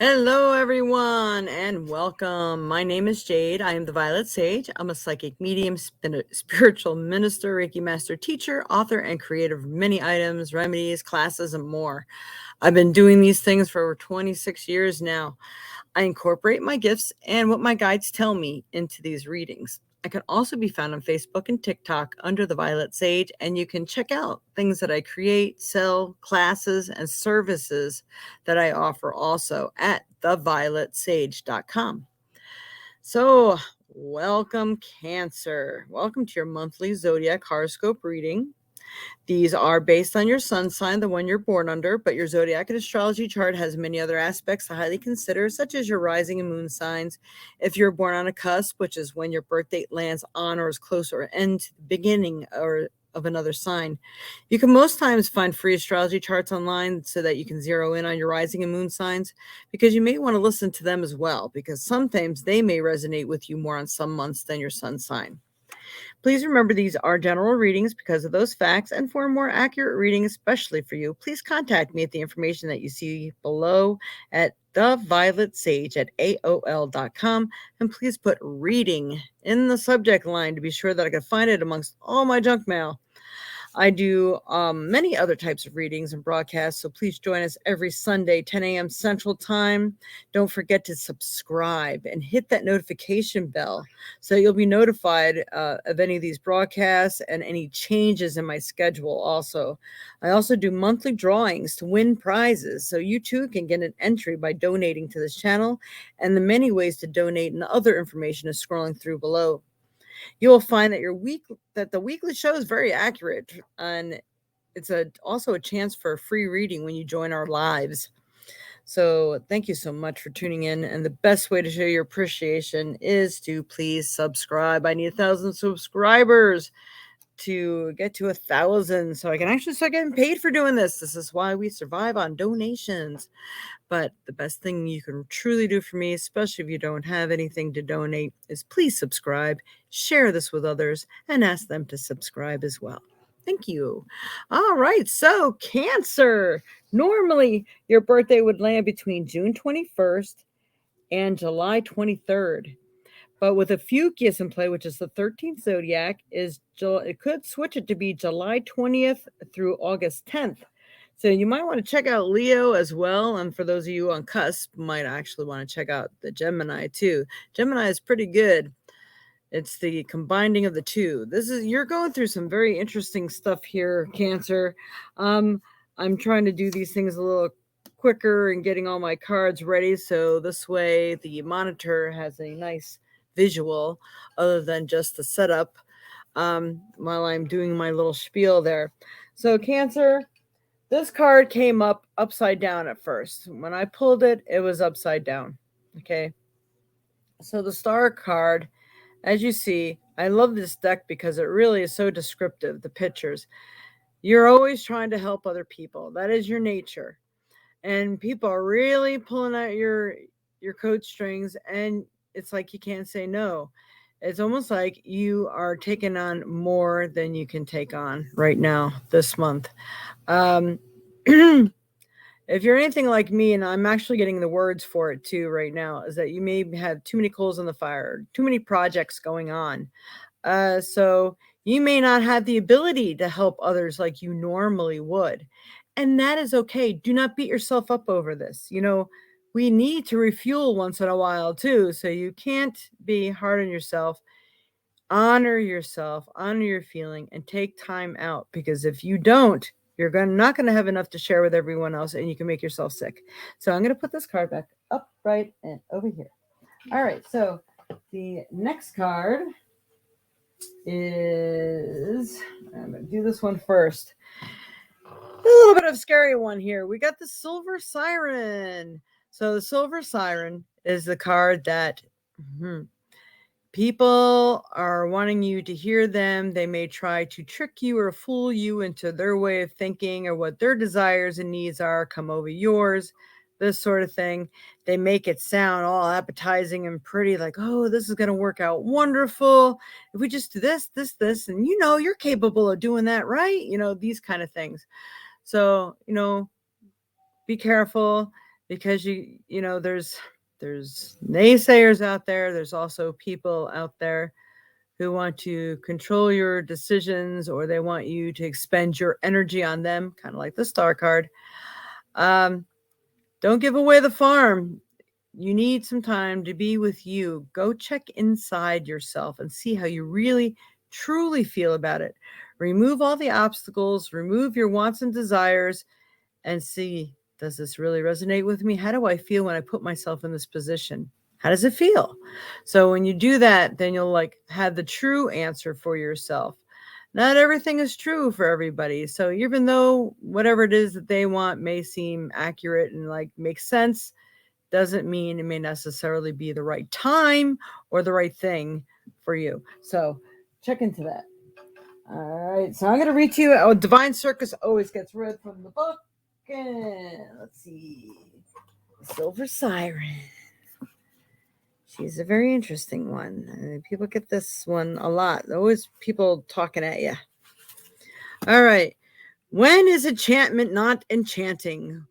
Hello, everyone, and welcome. My name is Jade. I am the Violet Sage. I'm a psychic medium, spiritual minister, Reiki master teacher, author, and creator of many items, remedies, classes, and more. I've been doing these things for over 26 years now. I incorporate my gifts and what my guides tell me into these readings. I can also be found on Facebook and TikTok under the Violet Sage, and you can check out things that I create, sell, classes, and services that I offer also at thevioletsage.com. So, welcome, Cancer. Welcome to your monthly Zodiac horoscope reading. These are based on your sun sign, the one you're born under, but your zodiac and astrology chart has many other aspects to highly consider, such as your rising and moon signs. If you're born on a cusp, which is when your birth date lands on or is close or end to the beginning of another sign, you can most times find free astrology charts online so that you can zero in on your rising and moon signs, because you may want to listen to them as well, because sometimes they may resonate with you more on some months than your sun sign. Please remember these are general readings because of those facts, and for a more accurate reading, especially for you, please contact me at the information that you see below at thevioletsage@aol.com, and please put reading in the subject line to be sure that I can find it amongst all my junk mail. I do many other types of readings and broadcasts, so please join us every Sunday, 10 a.m. Central Time. Don't forget to subscribe and hit that notification bell so you'll be notified of any of these broadcasts and any changes in my schedule also. I also do monthly drawings to win prizes, so you too can get an entry by donating to this channel, and the many ways to donate and other information is scrolling through below. You will find that the weekly show is very accurate, and it's also a chance for a free reading when you join our lives. So thank you so much for tuning in, and the best way to show your appreciation is to please subscribe. I need 1,000 subscribers to get to 1,000 so I can actually start getting paid for doing this. This is why we survive on donations. But the best thing you can truly do for me, especially if you don't have anything to donate, is please subscribe, share this with others, and ask them to subscribe as well. Thank you. All right, so Cancer. Normally, your birthday would land between June 21st and July 23rd. But with Ophiuchus in play, which is the 13th zodiac, it could switch it to be July 20th through August 10th. So you might want to check out Leo as well. And for those of you on cusp, might actually want to check out the Gemini too. Gemini is pretty good. It's the combining of the two. You're going through some very interesting stuff here, Cancer. I'm trying to do these things a little quicker and getting all my cards ready, so this way the monitor has a nice visual other than just the setup while I'm doing my little spiel there. So Cancer, this card came up upside down at first. When I pulled it, it was upside down. Okay. So the star card, as you see, I love this deck because it really is so descriptive, the pictures. You're always trying to help other people. That is your nature. And people are really pulling at your coat strings, and it's like you can't say no. It's almost like you are taking on more than you can take on right now this month. If you're anything like me, and I'm actually getting the words for it too right now, is that you may have too many coals in the fire, too many projects going on. So you may not have the ability to help others like you normally would. And that is okay. Do not beat yourself up over this. We need to refuel once in a while too. So you can't be hard on yourself. Honor yourself, honor your feeling, and take time out, because if you don't, you're not going to have enough to share with everyone else, and you can make yourself sick. So I'm going to put this card back up, right, and over here. All right, so the next card is, I'm going to do this one first. A little bit of a scary one here. We got the Silver Siren. So the Silver Siren is the card that people are wanting you to hear them. They may try to trick you or fool you into their way of thinking, or what their desires and needs are come over yours, this sort of thing. They make it sound all appetizing and pretty, like, oh, this is going to work out wonderful. If we just do this, and you're capable of doing that, right? These kind of things. So, be careful. because there's naysayers out there. There's also people out there who want to control your decisions, or they want you to expend your energy on them, kind of like the Star card. Don't give away the farm. You need some time to be with you. Go check inside yourself and see how you really, truly feel about it. Remove all the obstacles, remove your wants and desires, and see, does this really resonate with me? How do I feel when I put myself in this position? How does it feel? So when you do that, then you'll have the true answer for yourself. Not everything is true for everybody. So even though whatever it is that they want may seem accurate and make sense, doesn't mean it may necessarily be the right time or the right thing for you. So check into that. All right. So I'm going to read to you. Oh, Divine Circus always gets read from the book. And let's see. Silver Siren. She's a very interesting one. People get this one a lot. Always people talking at you. All right. When is enchantment not enchanting?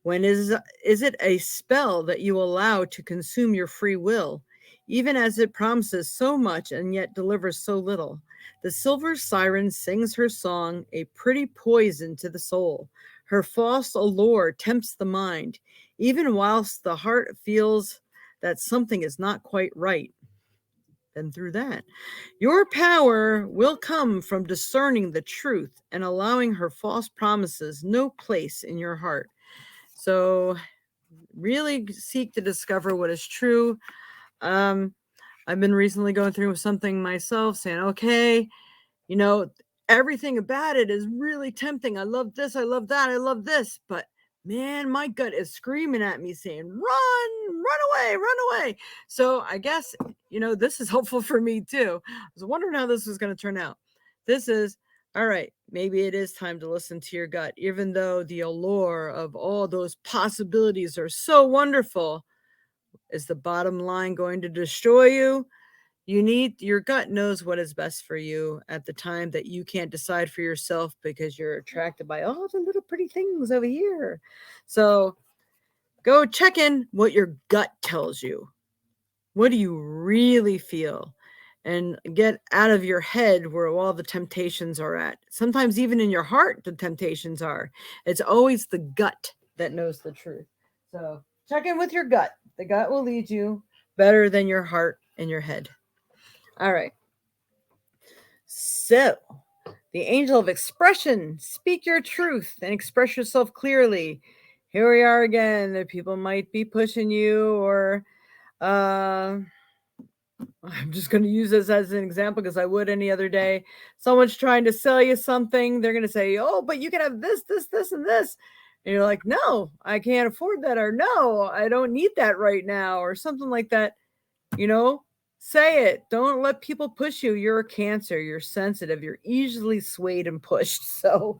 When is it a spell that you allow to consume your free will, even as it promises so much and yet delivers so little? The silver siren sings her song, a pretty poison to the soul. Her false allure tempts the mind, even whilst the heart feels that something is not quite right. Then through that, your power will come from discerning the truth and allowing her false promises no place in your heart. So really seek to discover what is true. I've been recently going through something myself, saying, okay, everything about it is really tempting. I love this. I love that. I love this. But man, my gut is screaming at me saying, run away, run away. So I guess, this is helpful for me too. I was wondering how this was going to turn out. This is, all right, maybe it is time to listen to your gut, even though the allure of all those possibilities are so wonderful. Is the bottom line going to destroy you? Your gut knows what is best for you at the time that you can't decide for yourself because you're attracted by all the little pretty things over here. So go check in what your gut tells you. What do you really feel? And get out of your head where all the temptations are at. Sometimes even in your heart, the temptations are. It's always the gut that knows the truth. So check in with your gut. The gut will lead you better than your heart and your head. All right. So, the angel of expression, speak your truth and express yourself clearly. Here we are again. The people might be pushing you, or I'm just going to use this as an example because I would any other day. Someone's trying to sell you something. They're going to say, oh, but you can have this, this, this, and this. And you're like, no, I can't afford that. Or no, I don't need that right now. Or something like that. Say it. Don't let people push you. You're a Cancer. You're sensitive. You're easily swayed and pushed. So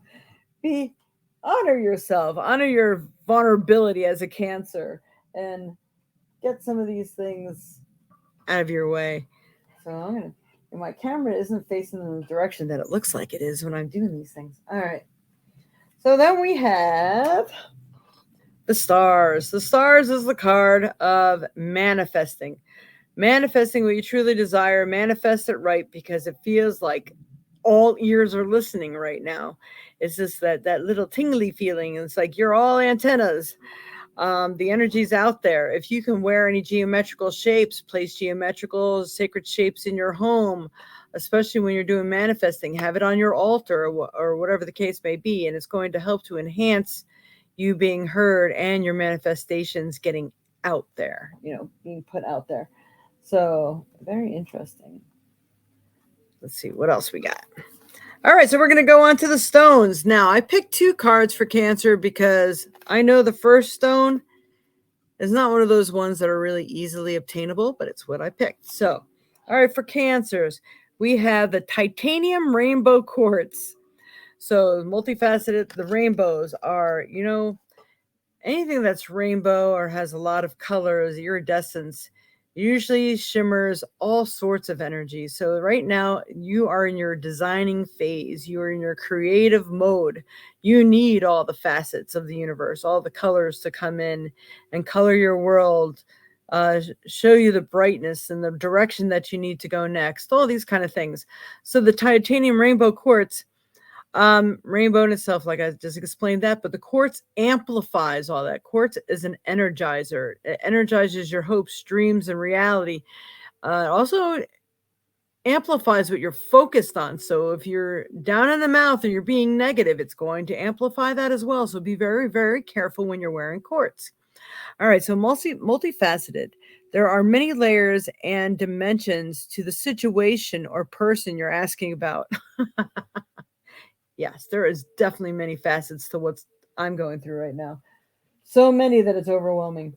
honor yourself. Honor your vulnerability as a Cancer. And get some of these things out of your way. So my camera isn't facing in the direction that it looks like it is when I'm doing these things. All right. So then we have the stars. The stars is the card of manifesting. Manifesting what you truly desire, manifest it right, because it feels like all ears are listening right now. It's just that little tingly feeling. It's like you're all antennas. The energy's out there. If you can wear any geometrical shapes, place geometrical sacred shapes in your home, especially when you're doing manifesting, have it on your altar or whatever the case may be. And it's going to help to enhance you being heard and your manifestations getting out there, being put out there. So very interesting. Let's see what else we got. All right, so we're going to go on to the stones. Now, I picked 2 cards for Cancer because I know the first stone is not one of those ones that are really easily obtainable, but it's what I picked. So, all right, for Cancers, we have the titanium rainbow quartz. So, multifaceted, the rainbows are, anything that's rainbow or has a lot of colors, iridescence, usually shimmers all sorts of energy. So right now you are in your designing phase. You are in your creative mode. You need all the facets of the universe, all the colors to come in and color your world, show you the brightness and the direction that you need to go next, all these kind of things. So the titanium rainbow quartz, rainbow in itself, like I just explained that, but the quartz amplifies all that. Quartz is an energizer. It energizes your hopes, dreams, and reality. Also amplifies what you're focused on. So if you're down in the mouth or you're being negative, it's going to amplify that as well. So be very, very careful when you're wearing quartz. All right, so multifaceted. There are many layers and dimensions to the situation or person you're asking about. Yes, there is definitely many facets to what I'm going through right now. So many that it's overwhelming.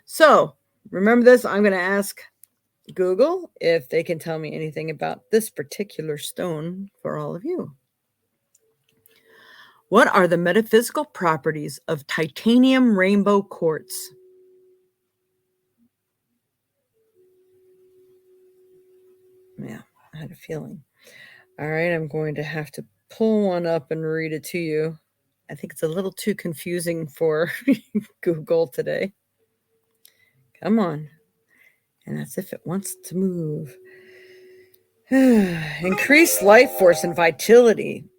So remember this, I'm going to ask Google if they can tell me anything about this particular stone for all of you. What are the metaphysical properties of titanium rainbow quartz? Yeah, I had a feeling. All right, I'm going to have to pull one up and read it to you. I think it's a little too confusing for Google today. Come on. And that's if it wants to move. Increased life force and vitality,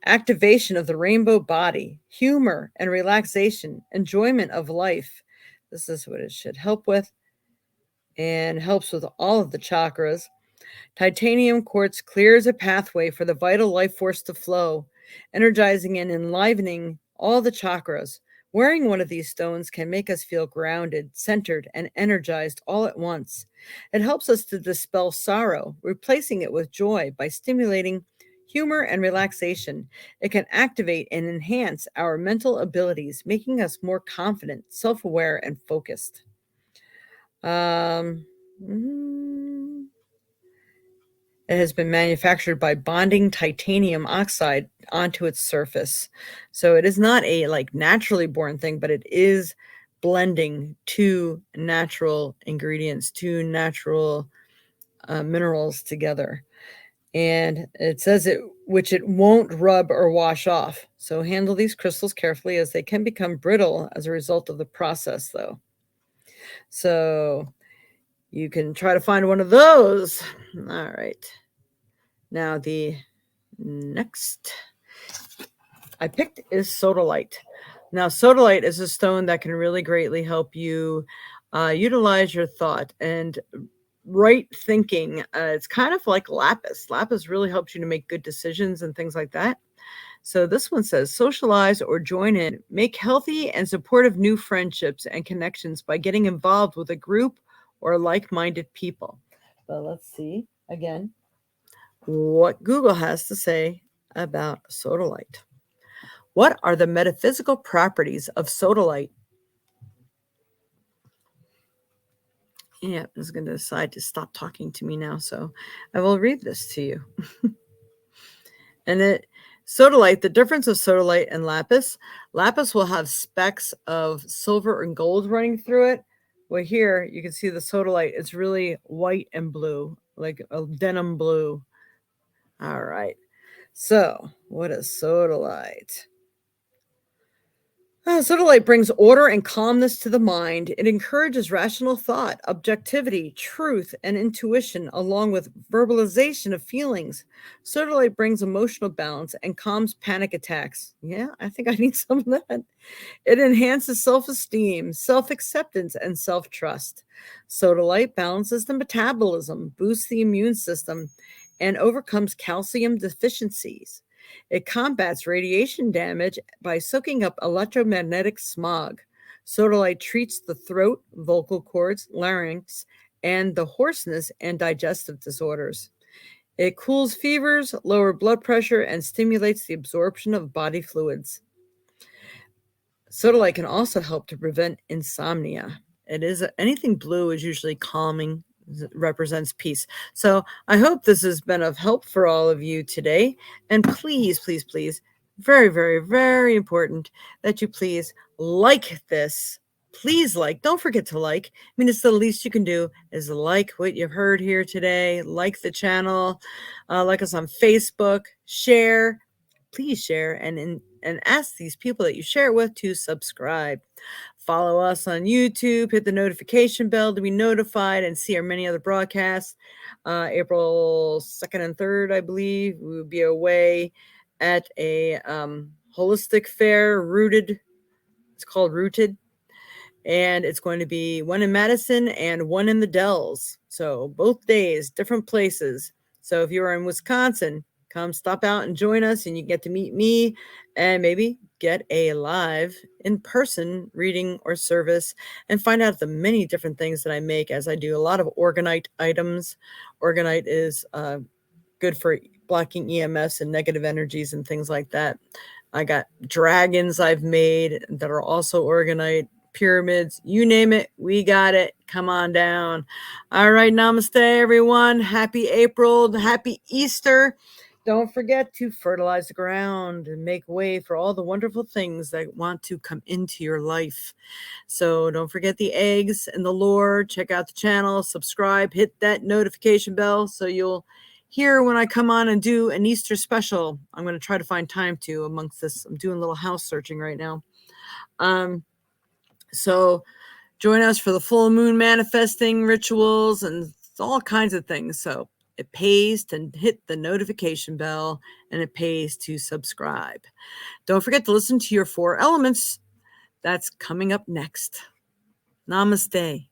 activation of the rainbow body, humor and relaxation, enjoyment of life. This is what it should help with, and helps with all of the chakras. Titanium quartz clears a pathway for the vital life force to flow, energizing and enlivening all the chakras. Wearing one of these stones can make us feel grounded, centered, and energized all at once. It helps us to dispel sorrow, replacing it with joy by stimulating humor and relaxation. It can activate and enhance our mental abilities, making us more confident, self-aware, and focused. It has been manufactured by bonding titanium oxide onto its surface. So it is not a naturally born thing, but it is blending two natural ingredients, two natural minerals together. And it says which it won't rub or wash off. So handle these crystals carefully, as they can become brittle as a result of the process, though. So you can try to find one of those. All right. Now the next I picked is Sodalite. Now, Sodalite is a stone that can really greatly help you utilize your thought and right thinking. It's kind of like lapis. Lapis really helps you to make good decisions and things like that. So this one says, socialize or join in. Make healthy and supportive new friendships and connections by getting involved with a group or like-minded people. So let's see again what Google has to say about Sodalite. What are the metaphysical properties of Sodalite? Yeah, it's going to decide to stop talking to me now, so I will read this to you. And Sodalite, the difference of Sodalite and lapis. Lapis will have specks of silver and gold running through it. Well, here you can see the Sodalite. It's really white and blue, like a denim blue. All right. So, what is Sodalite? Sodalite brings order and calmness to the mind. It encourages rational thought, objectivity, truth, and intuition, along with verbalization of feelings. Sodalite brings emotional balance and calms panic attacks. Yeah, I think I need some of that. It enhances self-esteem, self-acceptance, and self-trust. Sodalite balances the metabolism, boosts the immune system, and overcomes calcium deficiencies. It combats radiation damage by soaking up electromagnetic smog. Sodalite treats the throat, vocal cords, larynx, and the hoarseness and digestive disorders. It cools fevers, lowers blood pressure, and stimulates the absorption of body fluids. Sodalite can also help to prevent insomnia. Anything blue is usually calming, represents peace. So I hope this has been of help for all of you today. And please, please, please, very, very, very important that you please like this Please like. Don't forget to like. I mean, it's the least you can do is like what you've heard here today. Like the channel. Like us on Facebook. Share. Please share and ask these people that you share it with to subscribe. Follow us on YouTube. Hit the notification bell to be notified and see our many other broadcasts. April 2nd and 3rd, I believe, we will be away at a holistic fair, Rooted. It's called Rooted. And it's going to be one in Madison and one in the Dells. So both days, different places. So if you're in Wisconsin, come stop out and join us, and you get to meet me and maybe get a live in-person reading or service and find out the many different things that I make, as I do a lot of orgonite items. Orgonite is good for blocking EMS and negative energies and things like that. I got dragons I've made that are also orgonite, pyramids, you name it, we got it. Come on down. All right, namaste, everyone. Happy April, happy Easter. Don't forget to fertilize the ground and make way for all the wonderful things that want to come into your life. So don't forget the eggs and the lore. Check out the channel, subscribe, hit that notification bell so you'll hear when I come on and do an Easter special. I'm going to try to find time to amongst this. I'm doing a little house searching right now. So join us for the full moon manifesting rituals and all kinds of things. So it pays to hit the notification bell, and it pays to subscribe. Don't forget to listen to your 4 elements. That's coming up next. Namaste.